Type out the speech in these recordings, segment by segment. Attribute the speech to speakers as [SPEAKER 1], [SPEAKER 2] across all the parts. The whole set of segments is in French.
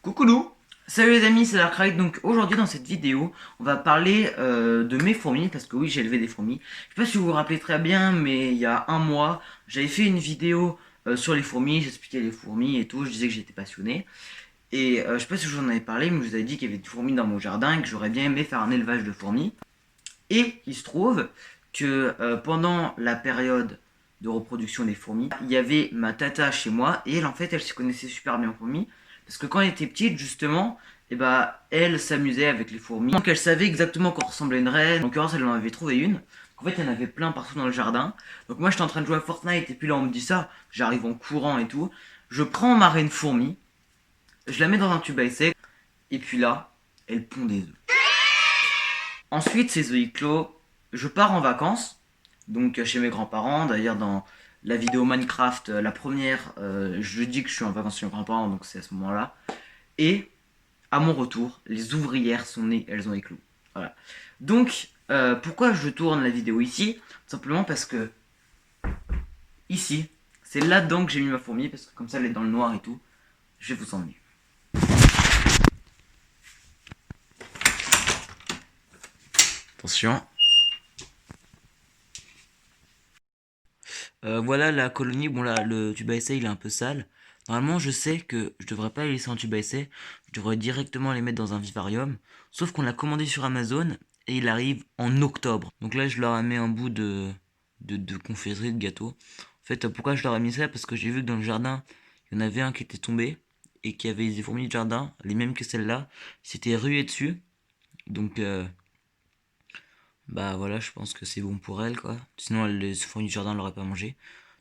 [SPEAKER 1] Coucou. Salut les amis, c'est Darkrai. Donc aujourd'hui dans cette vidéo, on va parler de mes fourmis, parce que oui, j'ai élevé des fourmis. Je sais pas si vous vous rappelez très bien, mais il y a un mois, j'avais fait une vidéo sur les fourmis, j'expliquais les fourmis et tout, je disais que j'étais passionné. Et je sais pas si je vous en avais parlé, mais je vous avais dit qu'il y avait des fourmis dans mon jardin et que j'aurais bien aimé faire un élevage de fourmis. Et il se trouve que pendant la période de reproduction des fourmis, il y avait ma tata chez moi et elle en fait elle se connaissait super bien en fourmis parce que quand elle était petite justement, et bah elle s'amusait avec les fourmis. Donc elle savait exactement quoi ressemblait une reine. En l'occurrence elle en avait trouvé une. En fait il y en avait plein partout dans le jardin. Donc moi j'étais en train de jouer à Fortnite et puis là on me dit ça, j'arrive en courant et tout. Je prends ma reine fourmi, je la mets dans un tube à essai et puis là elle pond des œufs. Ensuite, ces œufs clos, je pars en vacances, donc chez mes grands-parents. D'ailleurs, dans la vidéo Minecraft, la première, je dis que je suis en vacances chez mes grands-parents, donc c'est à ce moment-là. Et à mon retour, les ouvrières sont nées, elles ont éclos. Voilà. Donc, pourquoi je tourne la vidéo ici? Tout simplement parce que ici, c'est là-dedans que j'ai mis ma fourmi, parce que comme ça, elle est dans le noir et tout. Je vais vous emmener. Attention. Voilà la colonie. Bon, là, le tube à essai, il est un peu sale. Normalement, je sais que je devrais pas les laisser en tube à essai. Je devrais directement les mettre dans un vivarium. Sauf qu'on l'a commandé sur Amazon et il arrive en octobre. Donc là, je leur ai mis un bout de confiserie, de gâteau. En fait, pourquoi je leur ai mis ça? Parce que j'ai vu que dans le jardin, il y en avait un qui était tombé et qui avait des fourmis de jardin, les mêmes que celle-là. Il s'était rué dessus. Donc, bah voilà, je pense que c'est bon pour elle, quoi. Sinon, les fourmis du jardin l'auraient pas mangé.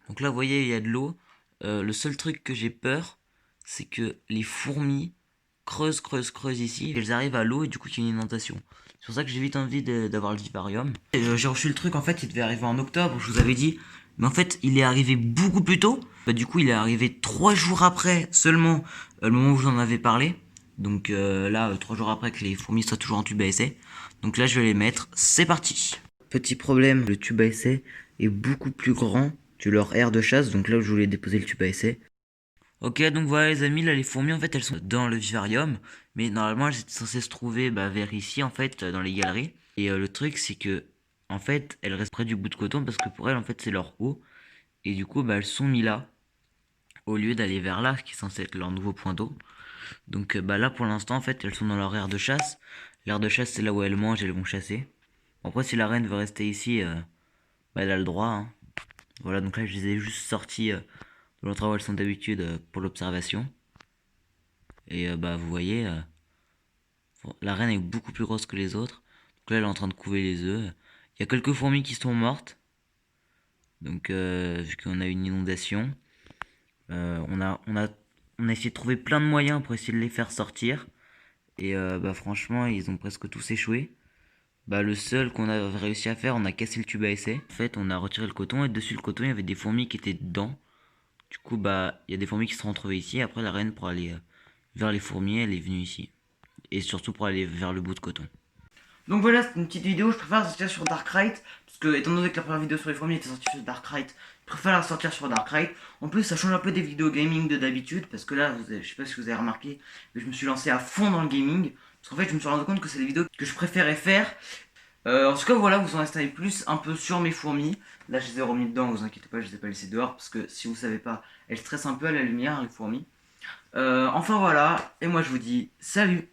[SPEAKER 1] Donc là, vous voyez, il y a de l'eau. Le seul truc que j'ai peur, c'est que les fourmis creusent ici. Et elles arrivent à l'eau et du coup, il y a une inondation. C'est pour ça que j'ai vite envie d'avoir le vivarium. J'ai reçu le truc, en fait, il devait arriver en octobre, je vous avais dit. Mais en fait, il est arrivé beaucoup plus tôt. Bah, du coup, il est arrivé 3 jours après seulement le moment où j'en avais parlé. Donc là, 3 jours après que les fourmis soient toujours en tube à essai. Donc là, je vais les mettre. C'est parti. Petit problème, le tube à essai est beaucoup plus grand que leur aire de chasse. Donc là où je voulais déposer le tube à essai. Ok, donc voilà les amis, là les fourmis en fait elles sont dans le vivarium. Mais normalement elles étaient censées se trouver vers ici en fait, dans les galeries. Et le truc c'est que en fait elles restent près du bout de coton parce que pour elles en fait c'est leur eau. Et du coup bah elles sont mis là au lieu d'aller vers là, qui est censé être leur nouveau point d'eau. Donc bah là pour l'instant en fait elles sont dans leur aire de chasse. L'aire de chasse c'est là où elles mangent et elles vont chasser. Bon, après si la reine veut rester ici, bah elle a le droit, hein. Voilà, donc là je les ai juste sortis de l'endroit où elles sont d'habitude pour l'observation. Et bah vous voyez, la reine est beaucoup plus grosse que les autres. Donc là elle est en train de couver les œufs. Il y a quelques fourmis qui sont mortes. Donc vu qu'on a eu une inondation. On a essayé de trouver plein de moyens pour essayer de les faire sortir. Et bah franchement ils ont presque tous échoué. Bah le seul qu'on a réussi à faire, on a cassé le tube à essai. En fait on a retiré le coton et dessus le coton il y avait des fourmis qui étaient dedans. Du coup bah il y a des fourmis qui se sont retrouvées ici. Après la reine pour aller vers les fourmis elle est venue ici. Et surtout pour aller vers le bout de coton. Donc voilà, c'est une petite vidéo, je préfère la sortir sur Darkrai, parce que étant donné que la première vidéo sur les fourmis était sortie sur Darkrai, je préfère la sortir sur Darkrai. En plus ça change un peu des vidéos gaming de d'habitude, parce que là, je sais pas si vous avez remarqué, mais je me suis lancé à fond dans le gaming, parce qu'en fait je me suis rendu compte que c'est les vidéos que je préférais faire. En tout cas voilà, vous en savez plus un peu sur mes fourmis. Là je les ai remis dedans, vous inquiétez pas, je les ai pas laissées dehors, parce que si vous savez pas, elles stressent un peu à la lumière les fourmis. Enfin voilà, et moi je vous dis salut.